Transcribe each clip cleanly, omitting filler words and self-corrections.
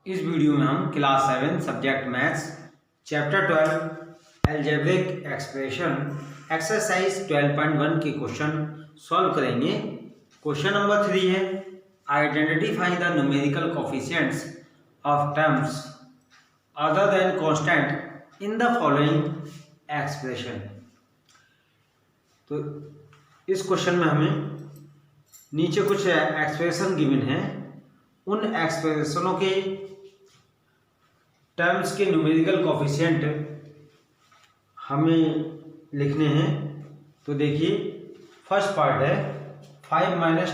इस वीडियो में हम class 7 subject maths chapter 12 algebraic expression exercise 12.1 के क्वेश्चन सॉल्व करेंगे। क्वेश्चन नंबर 3 है identify the numerical coefficients of terms other than constant in the following expression. तो इस question में हमें नीचे कुछ एक्सप्रेशन गिवन है, उन एक्सप्रेशनों के टर्म्स के न्यूमेरिकल कोफिशिएंट हमें लिखने हैं। तो देखिए फर्स्ट पार्ट है 5 माइनस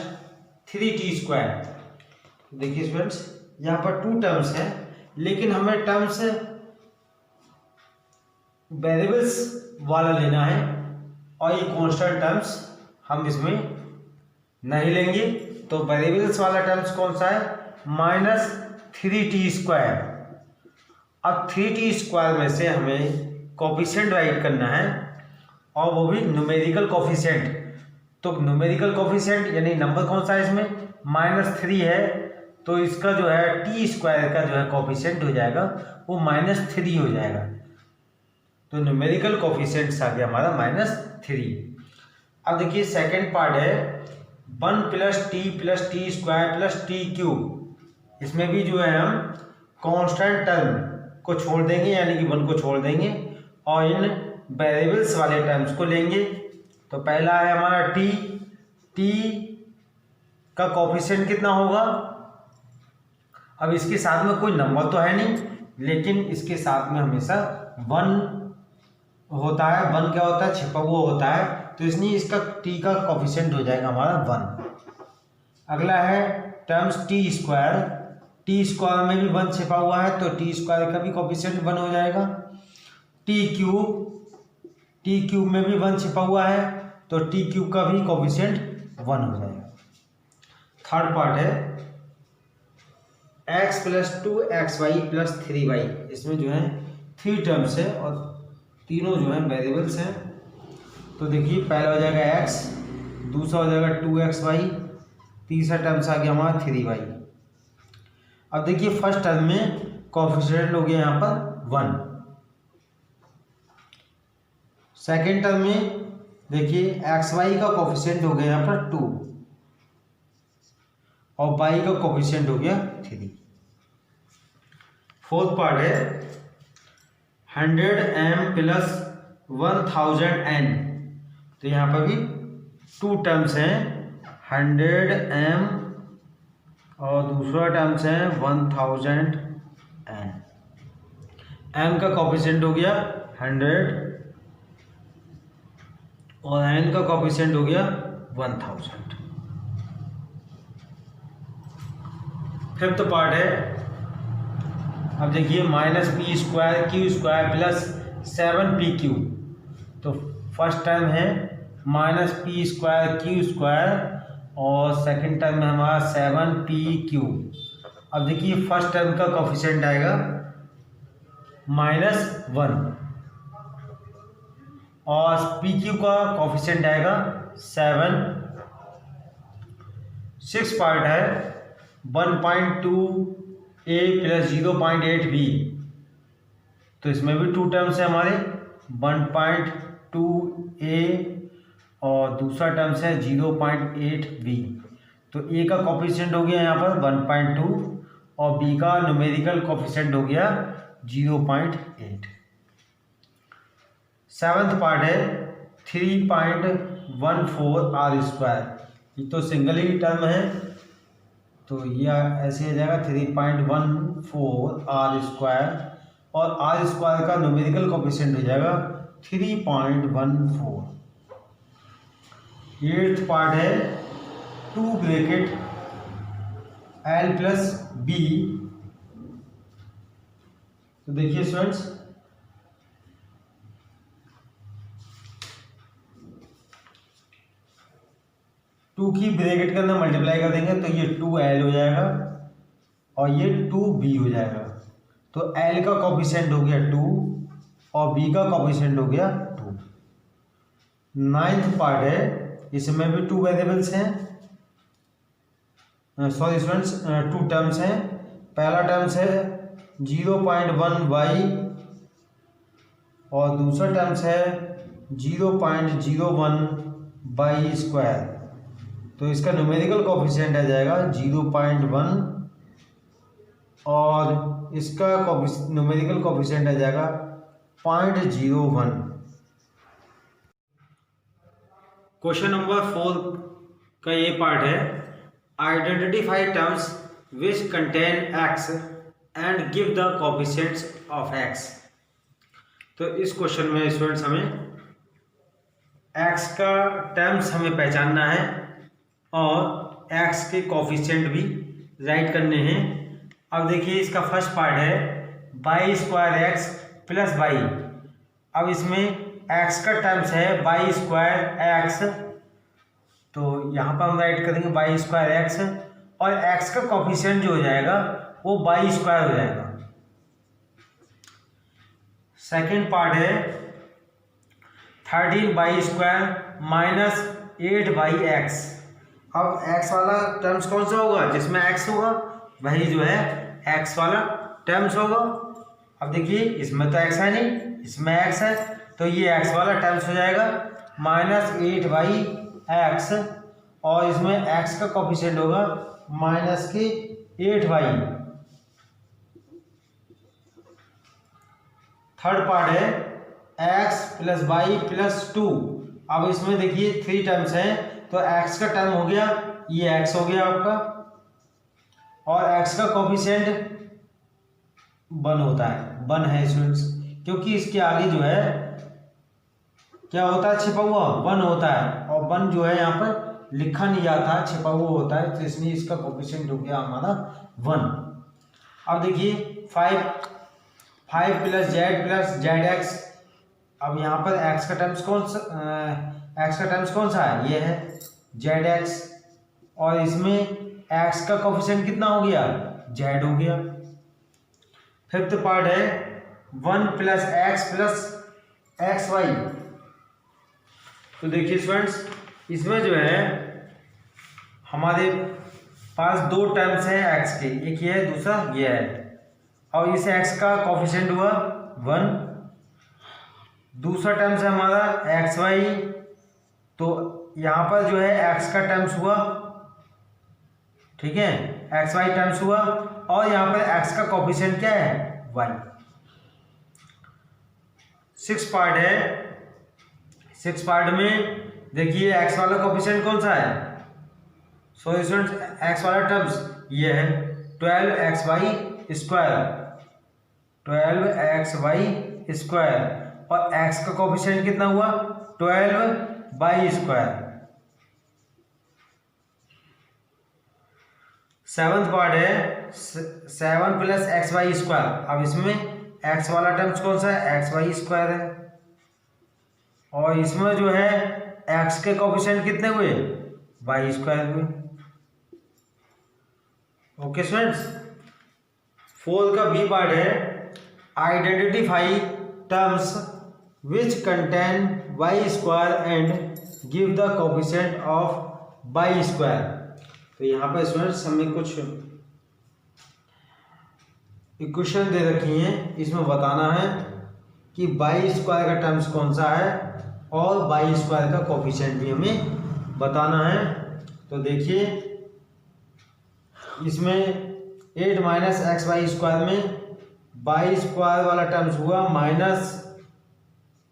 3t²। देखिए स्टूडेंट्स यहाँ पर 2 टर्म्स हैं, लेकिन हमें टर्म्स वेरिएबल्स वाला लेना है और ये कांस्टेंट टर्म्स हम इसमें नहीं लेंगे। तो वेरिएबल्स वाला टर्म्स कौन सा है? -3t²। अब 3t² में से हमें कोफिशिएंट राइट करना है और वो भी न्यूमेरिकल कोफिशिएंट। तो न्यूमेरिकल कोफिशिएंट यानी नंबर कौन सा है इसमें? -3 है, तो इसका जो है t² का जो है कोफिशिएंट हो जाएगा वो -3 हो जाएगा। तो न्यूमेरिकल कोफिशिएंट्स आ गया हमारा -3। अब देखिए सेकेंड पार्ट है 1 + t + t² + t³। इसमें भी जो है हम कांस्टेंट टर्म को छोड़ देंगे, यानी कि 1 को छोड़ देंगे और इन वेरिएबल्स वाले टर्म्स को लेंगे। तो पहला है हमारा t का कोफिशिएंट कितना होगा? अब इसके साथ में कोई नंबर तो है नहीं, लेकिन इसके साथ में हमेशा 1 होता है। 1 क्या होता है? छिपा हुआ होता है, तो इसलिए इसका t का कोफिशिएंट हो जाएगा हमारा 1। अगला है टर्म्स t²। t² में भी 1 छिपा हुआ है, तो t² का भी कोफिशिएंट 1 हो जाएगा। t³ में भी 1 छिपा हुआ है, तो t³ का भी कोफिशिएंट 1 हो जाएगा। थर्ड पार्ट है x + 2xy + 3y। इसमें जो है 3 टर्म्स है और तीनों जो है वेरिएबल्स हैं। तो देखिए पहला हो जाएगा x, दूसरा हो जाएगा 2xy, तीसरा टर्म्स आ गया हमारा 3y। अब देखिए फर्स्ट टर्म में कोफिशिएंट हो गया यहाँ पर 1। सेकेंड टर्म में देखिए xy का कोफिशिएंट हो गया यहाँ पर 2 और y का कोफिशिएंट हो गया 3। फोर्थ पार्ट है 100m + 1000n। तो यहाँ पर भी 2 टर्म्स हैं, 100m और दूसरा टर्म्स है 1000n। m का कोफिशिएंट हो गया 100 और n का कोफिशिएंट हो गया 1000। फिफ्थ पार्ट है, अब देखिए -p² q² + 7pq। तो फर्स्ट टर्म है -p² q² और सेकंड टर्म में हमारा 7pq। अब देखिए फर्स्ट टर्म का कोफिशिएंट आएगा -1 और pq का कोफिशिएंट आएगा 7। सिक्स पार्ट है 1.2a + 0.8b। तो इसमें भी 2 टर्म्स है हमारे, 1.2a और दूसरा टर्म्स है 0.8b। तो a का कोफिशिएंट हो गया यहाँ पर 1.2 और b का न्यूमेरिकल कोफिशिएंट हो गया 0.8। सेवन्थ पार्ट है 3.14r²। ये तो सिंगल ही टर्म है, तो यह ऐसे आ जाएगा 3.14r² और r² का न्यूमेरिकल कोफिशिएंट हो जाएगा 3.14। एट्थ पार्ट है 2 ब्रैकेट l + b। तो देखिए स्टूडेंट्स 2 की ब्रैकेट के अंदर मल्टीप्लाई कर देंगे तो ये 2l हो जाएगा और ये 2b हो जाएगा। तो l का कोफिशिएंट हो गया 2 और b का कोफिशिएंट हो गया 2। नाइन्थ पार्ट है, इसमें भी 2 वेरिएबल्स हैं, सॉरी स्टूडेंट्स 2 टर्म्स हैं। पहला टर्म्स है 0.1y और दूसरा टर्म्स है 0.01 बाई स्क्वायर। तो इसका न्यूमेरिकल कोफिशिएंट आ जाएगा 0.1 और इसका न्यूमेरिकल कोफिशिएंट आ जाएगा 0.01। क्वेश्चन नंबर 4 का ये पार्ट है, identify terms which contain x and give the coefficients of x. तो इस क्वेश्चन में स्टूडेंट्स हमें एक्स का टर्म्स हमें पहचानना है और एक्स के कोफिशिएंट भी राइट करने हैं। अब देखिए इसका फर्स्ट पार्ट है by square x plus by. अब इसमें एक्स का टर्म्स है बाई स्क्वायर एक्स, तो यहाँ पर हम राइट करेंगे बाई स्क्वायर एक्स और एक्स का कोफिशिएंट जो हो जाएगा वो बाई स्क्वायर हो जाएगा। सेकेंड पार्ट है 13 by square minus 8 by x. अब एक्स वाला टर्म्स कौन सा होगा, जिसमें एक्स होगा वही जो है एक्स वाला टर्म्स होगा। अब देखिए इसमें तो एक्स है नहीं, इसमें एक्स है, तो ये एक्स वाला टर्म्स हो जाएगा -8 बाई एक्स और इसमें एक्स का कोफिशिएंट होगा -8 बाई। थर्ड पार्ट है एक्स प्लस बाई प्लस 2। अब इसमें देखिए 3 टर्म्स हैं, तो एक्स का टर्म हो गया, ये एक्स हो गया आपका और एक्स का कोफिशिएंट 1 होता है, 1 है स्टूडेंट्स, क्योंकि इसके आगे जो है क्या होता है, छिपा हुआ 1 होता है और 1 जो है यहाँ पर लिखा नहीं जाता, छिपा हुआ होता है, तो इसलिए इसका कोफिशिएंट हो गया हमारा 1। अब देखिए 5 प्लस जेड एक्स। अब यहाँ पर एक्स का टर्म्स कौन सा है, ये है जेड एक्स और इसमें एक्स का कोफिशिएंट कितना हो गया, जेड हो गया। फिफ्थ पार्ट है 1 प्लस एक्स वाई। तो देखिए स्टूडेंट्स इसमें जो है हमारे पास 2 टर्म्स हैं एक्स के, एक ये है दूसरा ये है और इस एक्स का कोफिशिएंट हुआ 1। दूसरा टर्म्स है हमारा एक्स वाई, तो यहाँ पर जो है एक्स का टर्म्स हुआ, ठीक है, एक्स वाई टर्म्स हुआ और यहाँ पर एक्स का कोफिशिएंट क्या है, वाई। 6 पार्ट है, 6 पार्ट में देखिए एक्स वाला कोफिशिएंट कौन सा है, सो स्टूडेंट्स एक्स वाला टर्म्स ये है 12xy स्क्वायर, 12xy स्क्वायर और एक्स का कोफिशिएंट कितना हुआ 12 बाई स्क्वायर। 7th पार्ट है 7 प्लस xy स्क्वायर। अब इसमें एक्स वाला टर्म्स कौन सा है, xy स्क्वायर है और इसमें जो है एक्स के कोफिशिएंट कितने हुए, वाई स्क्वायर हुए। Okay students. 4 का बी पार्ट है identify terms which contain y square and give the coefficient of y square. तो यहाँ पर स्टूडेंट्स हमें कुछ इक्वेशन दे रखी हैं, इसमें बताना है कि वाई स्क्वायर का टर्म्स कौन सा है और वाई स्क्वायर का कोफिशिएंट भी हमें बताना है। तो देखिए इसमें 8 माइनस एक्स वाई स्क्वायर में वाई स्क्वायर वाला टर्म्स हुआ माइनस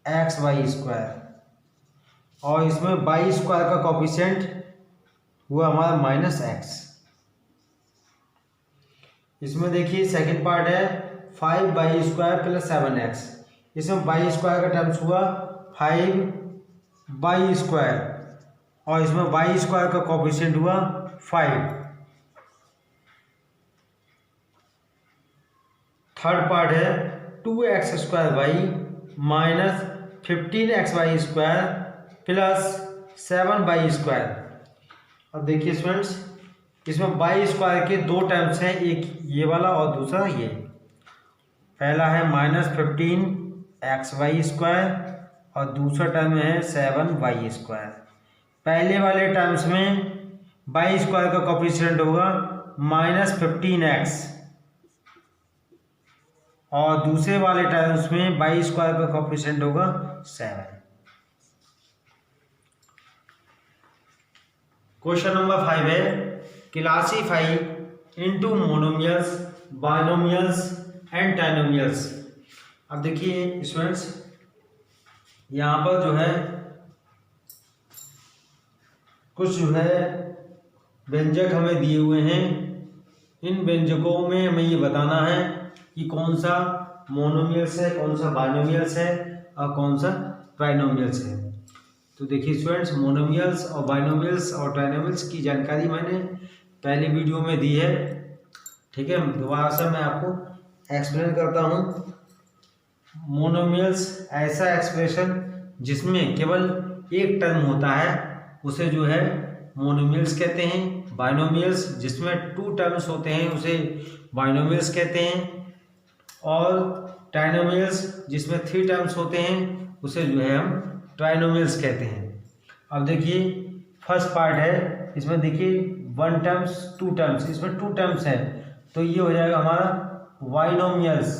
एक्स वाई स्क्वायर और इसमें वाई स्क्वायर का कोफिशिएंट हुआ हमारा माइनस एक्स। इसमें देखिए सेकंड पार्ट है 5 बाई स्क्वायर प्लस 7x। इसमें बाई स्क्वायर का टर्म्स हुआ 5 बाई स्क्वायर और इसमें वाई स्क्वायर का कोफिशिएंट हुआ 5। थर्ड पार्ट है 2x square y minus 15xy square plus 7y square. अब देखिए स्टूडेंट्स इसमें वाई स्क्वायर के 2 टर्म्स हैं, एक ये वाला और दूसरा ये। पहला है -15xy स्क्वायर और दूसरा टर्म है 7y स्क्वायर। पहले वाले टर्म्स में वाई स्क्वायर का कोफिशिएंट होगा -15x और दूसरे वाले टर्म्स में वाई स्क्वायर का कोफिशिएंट होगा 7। क्वेश्चन नंबर 5 है classify into monomials, binomials and trinomials. अब देखिए स्टूडेंट्स, यहाँ पर जो है कुछ जो है व्यंजक हमें दिए हुए हैं। इन व्यंजकों में हमें ये बताना है कि कौन सा मोनोमियल्स है, कौन सा बाइनोमियल्स है और कौन सा ट्राइनोमियल्स है। तो देखिए स्टूडेंट्स, मोनोमियल्स और बाइनोमियल्स और ट्राइनोमियल्स की जानकारी मैंने पहली वीडियो में दी है। ठीक है, दोबारा से मैं आपको एक्सप्लेन करता हूँ। मोनोमियल्स ऐसा एक्सप्रेशन जिसमें केवल एक टर्म होता है उसे जो है मोनोमियल्स कहते हैं। बाइनोमियल्स जिसमें 2 टर्म्स होते हैं उसे बाइनोमियल्स कहते हैं। और ट्राइनोमियल्स जिसमें 3 टर्म्स होते हैं उसे जो है हम ट्राइनोमियल्स कहते हैं। अब देखिए फर्स्ट पार्ट है, इसमें देखिए 1 टर्म्स 2 टर्म्स, इसमें 2 टर्म्स है तो ये हो जाएगा हमारा बाइनोमियल्स,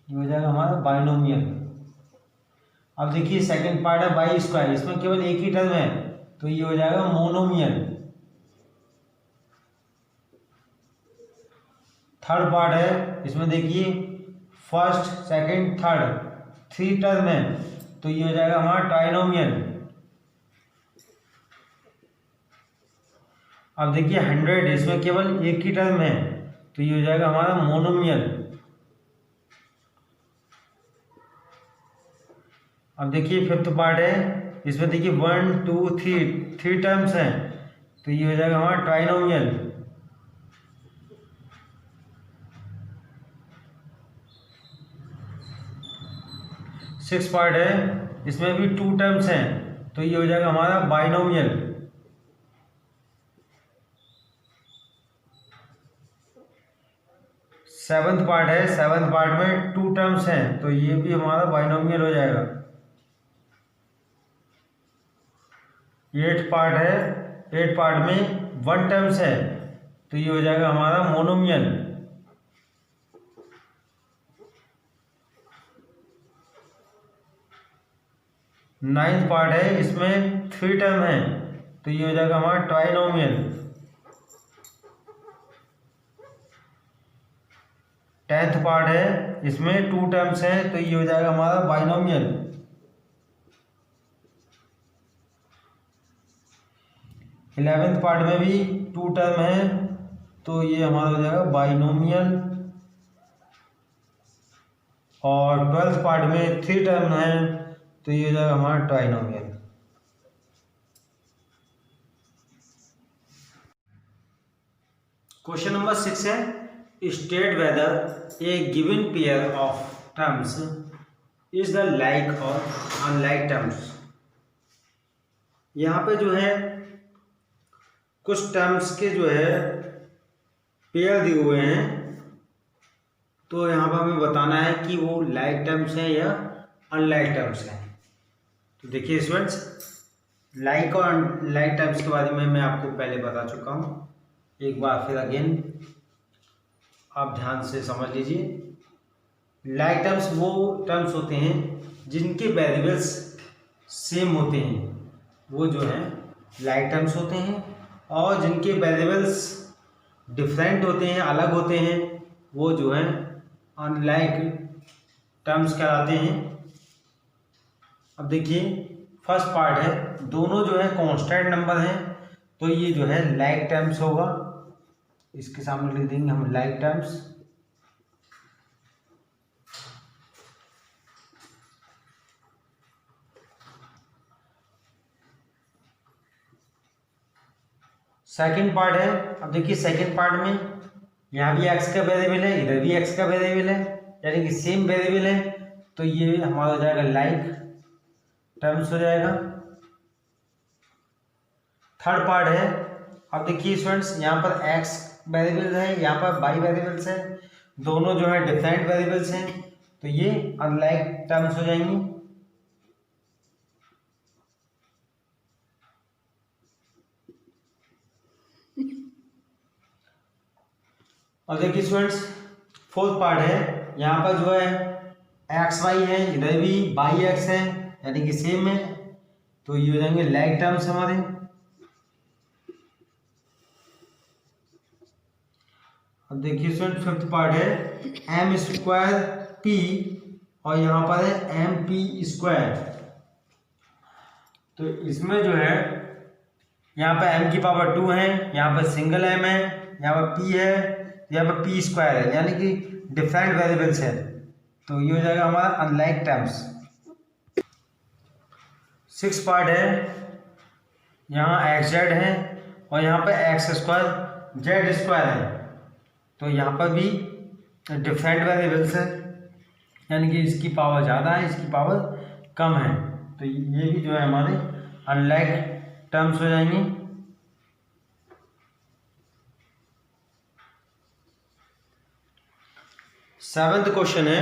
ये हो जाएगा हमारा बाइनोमियल। अब देखिए सेकंड पार्ट है वाई स्क्वायर, इसमें केवल एक ही टर्म है तो ये हो जाएगा मोनोमियल। थर्ड पार्ट है, इसमें देखिए फर्स्ट सेकंड थर्ड 3 टर्म है तो ये हो जाएगा हमारा ट्राइनोमियल। अब देखिए 100, इसमें केवल एक ही टर्म है तो ये हो जाएगा हमारा मोनोमियल। अब देखिए फिफ्थ पार्ट है, इसमें देखिए 1 2 3 टर्म्स हैं तो ये हो जाएगा हमारा ट्राइनोमियल। सिक्स पार्ट है, इसमें भी 2 टर्म्स हैं तो ये हो जाएगा हमारा बाइनोमियल। सेवंथ पार्ट है, सेवंथ पार्ट में 2 टर्म्स हैं तो ये भी हमारा बाइनोमियल हो जाएगा। एट पार्ट है, 8 पार्ट में 1 टर्म्स है तो ये हो जाएगा हमारा मोनोमियल। नाइन्थ पार्ट है, इसमें 3 टर्म है तो ये हो जाएगा हमारा ट्राइनोमियल। 10th पार्ट है, इसमें 2 टर्म्स हैं तो ये हो जाएगा हमारा बाइनोमियल। 11th पार्ट में भी 2 टर्म है तो ये हमारा हो जाएगा बाइनोमियल। और 12th पार्ट में 3 टर्म है तो ये हो जाएगा हमारा ट्राइनोमियल। क्वेश्चन नंबर 6 है state whether A given pair of terms is the like और अनलाइक टर्म्स। यहाँ पे जो है कुछ टर्म्स के जो है पेयर दिए हुए हैं तो यहाँ पर हमें बताना है कि वो लाइक टर्म्स हैं या अनलाइक टर्म्स हैं। तो देखिए स्टूडेंट्स, लाइक और अनलाइक टर्म्स के बारे में मैं आपको पहले बता चुका हूँ, एक बार फिर अगेन आप ध्यान से समझ लीजिए। लाइक टर्म्स वो टर्म्स होते हैं जिनके वेरिएबल्स सेम होते हैं, वो जो है लाइक टर्म्स होते हैं। और जिनके वेरिएबल्स डिफरेंट होते हैं, अलग होते हैं, वो जो है अनलाइक टर्म्स कहलाते हैं। अब देखिए फर्स्ट पार्ट है, दोनों जो है कांस्टेंट नंबर हैं तो ये जो है लाइक टर्म्स होगा, इसके सामने लिख देंगे हम लाइक टर्म्स। सेकंड पार्ट है, अब देखिए सेकंड पार्ट में यहाँ भी एक्स का वेरिएबल है, इधर भी एक्स का वेरिएबल है, यानी कि सेम वेरिएबल है तो ये हमारा हो जाएगा लाइक टर्म्स हो जाएगा। थर्ड पार्ट है, अब देखिए स्टूडेंट्स यहाँ पर एक्स वेरिएबल्स है, यहाँ पर वाई वेरिएबल्स है, दोनों जो है डिफरेंट वेरिएबल्स हैं तो ये अनलाइक टर्म्स हो जाएंगी। और देखिए स्टूडेंट्स, फोर्थ पार्ट है, यहाँ पर जो है एक्स वाई है, इधर भी बाई एक्स है, यानी कि सेम है, तो ये हो जाएंगे लाइक टर्म्स हमारे। अब देखिए स्टूडेंट, फिफ्थ पार्ट है एम स्क्वायर पी, और यहाँ पर है एम पी स्क्वायर। तो इसमें जो है यहाँ पर m की पावर 2 है, यहाँ पर सिंगल m है, यहाँ पर p है, यहाँ पर p स्क्वायर है, यानी कि डिफरेंट वेरिएबल्स है, तो ये हो जाएगा हमारा अनलाइक टर्म्स। सिक्स पार्ट है, यहाँ एक्स जेड है और यहाँ पर एक्स स्क्वायर जेड स्क्वायर है, तो यहाँ पर भी डिफरेंट वेरिएबल्स है, यानी कि इसकी पावर ज़्यादा है, इसकी पावर कम है, तो ये भी जो है हमारे अनलाइक टर्म्स हो जाएंगे। सेवेंथ क्वेश्चन है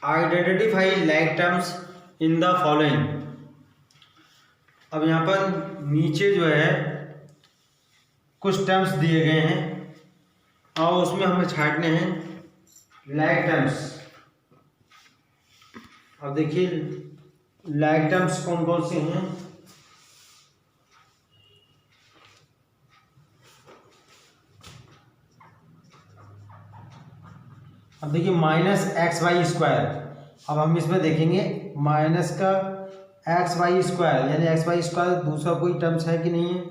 identify like terms in the following. अब यहाँ पर नीचे जो है कुछ टर्म्स दिए गए हैं और उसमें हमें छांटने हैं लाइक टर्म्स। अब देखिए लाइक टर्म्स कौन कौन से हैं। अब देखिए माइनस एक्स वाई स्क्वायर, अब हम इसमें देखेंगे माइनस का एक्स वाई स्क्वायर, यानी एक्स वाई स्क्वायर दूसरा कोई टर्म्स है कि नहीं है।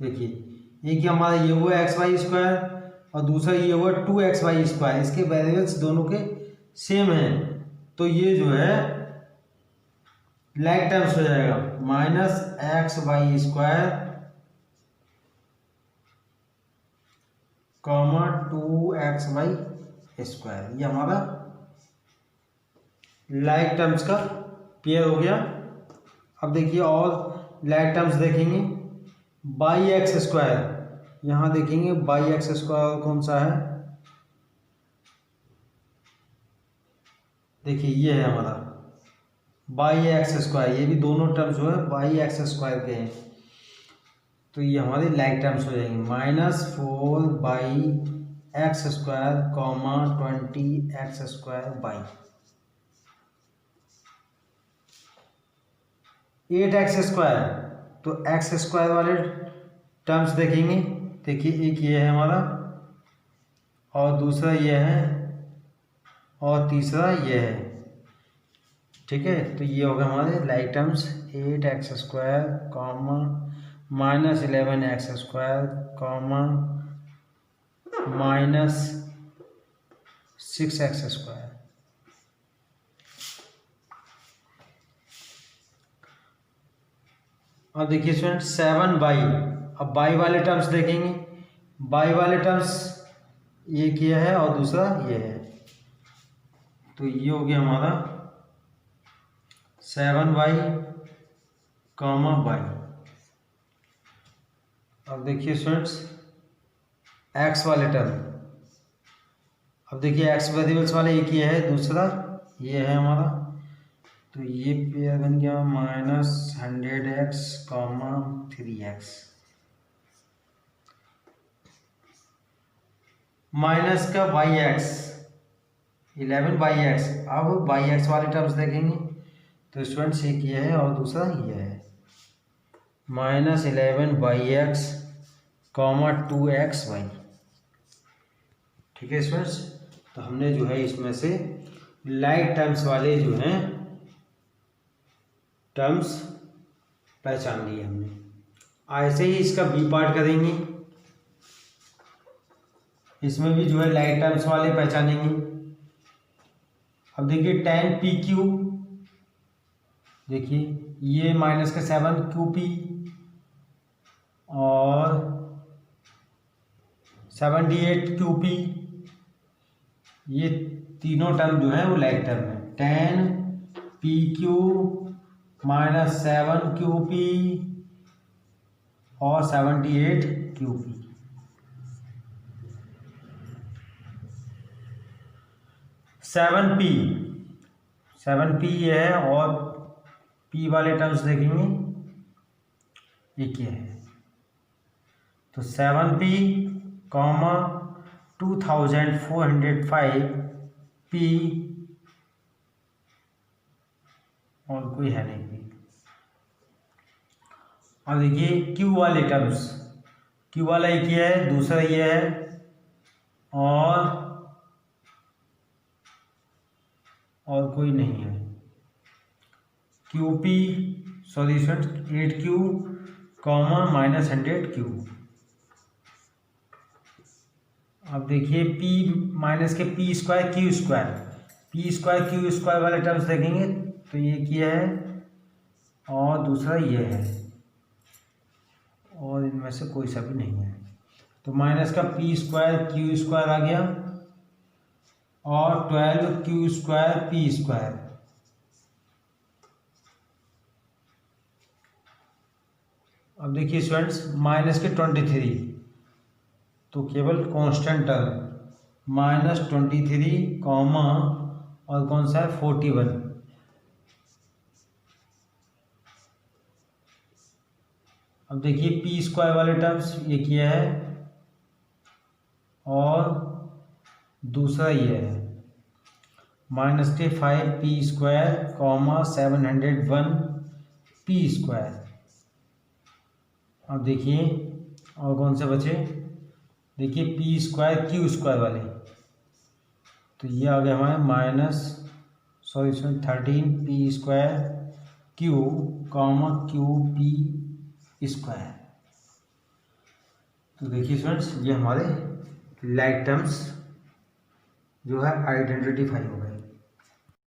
देखिए एक हमारा ये हुआ एक्स वाई स्क्वायर और दूसरा ये हुआ 2xy स्क्वायर, इसके वेरिएबल्स दोनों के सेम हैं, तो ये जो है लाइक टर्म्स हो जाएगा minus x y square comma 2xy square, ये हमारा लाइक टर्म्स का पेयर हो गया। अब देखिए और लाइक टर्म्स देखेंगे, बाई एक्स स्क्वायर, यहाँ देखेंगे बाई एक्स स्क्वायर कौन सा है, देखिए ये है हमारा बाई एक्स स्क्वायर, ये भी दोनों टर्म्स जो है बाई एक्स स्क्वायर के हैं, तो ये हमारे लाइक टर्म्स हो जाएंगे minus 4 by x square comma 20x square by 8x square. तो एक्स स्क्वायर वाले टर्म्स देखेंगे, देखिए एक ये है हमारा और दूसरा ये है और तीसरा ये है, ठीक है, तो ये होगा हमारे like terms 8x square comma minus 11x square comma minus 6x square. अब देखिए स्टूडेंट 7 बाई, अब बाई वाले टर्म्स देखेंगे, बाई वाले टर्म्स एक ये है और दूसरा ये है, तो ये हो गया हमारा 7 बाई कॉमा बाई। अब देखिए स्टूडेंट्स एक्स वाले टर्म, अब देखिए एक्स वेरिएबल्स वाले एक ही है, दूसरा ये है हमारा, तो ये पेयर बन गया minus 100x comma 3x minus का बाई एक्स 11 बाई एक्स। अब बाई एक्स वाले टर्म्स देखेंगे तो स्टूडेंट्स एक ये है और दूसरा ये है minus 11 by x comma 2xy, ठीक है स्टूडेंट्स। तो हमने जो है इसमें से लाइक टर्म्स वाले जो हैं टर्म्स पहचान लिए हमने। ऐसे ही इसका बी पार्ट करेंगे, इसमें भी जो है लाइक टर्म्स वाले पहचानेंगे। अब देखिए tan PQ, देखिए ये माइनस का 7QP और 78QP, ये तीनों टर्म जो है वो लाइक टर्म है। tan PQ माइनस 7QP और 78QP। सेवन पी ये है और P वाले टर्म्स देखेंगे एक ये है तो 7p कॉमा 2405p और कोई है नहीं p। और देखिए क्यू वाले टर्म्स, क्यू वाला एक ये है, दूसरा ये है और कोई नहीं है। Q P solution 8q comma -100q। अब देखिए p माइनस के p square q square, p square q square वाले टर्म्स देखेंगे तो ये क्या है और दूसरा ये है और इनमें से कोई सा भी नहीं है। तो माइनस का p स्क्वायर q स्क्वायर आ गया और 12q स्क्वायर p स्क्वायर। अब देखिए स्टूडेंट्स माइनस के 23 तो केवल कांस्टेंट टर्म -23 कॉमा और कौन सा है 41। अब देखिए पी स्क्वायर वाले टर्म्स ये किया है और दूसरा ये है -5p square comma 701 p square. अब देखिए और कौन से बचे, देखिए p स्क्वायर q स्क्वायर वाले तो ये आ गया हमारे -13p square q comma qp square. तो देखिए फ्रेंड्स ये हमारे लाइक टर्म्स जो है आइडेंटिफाई हो गए।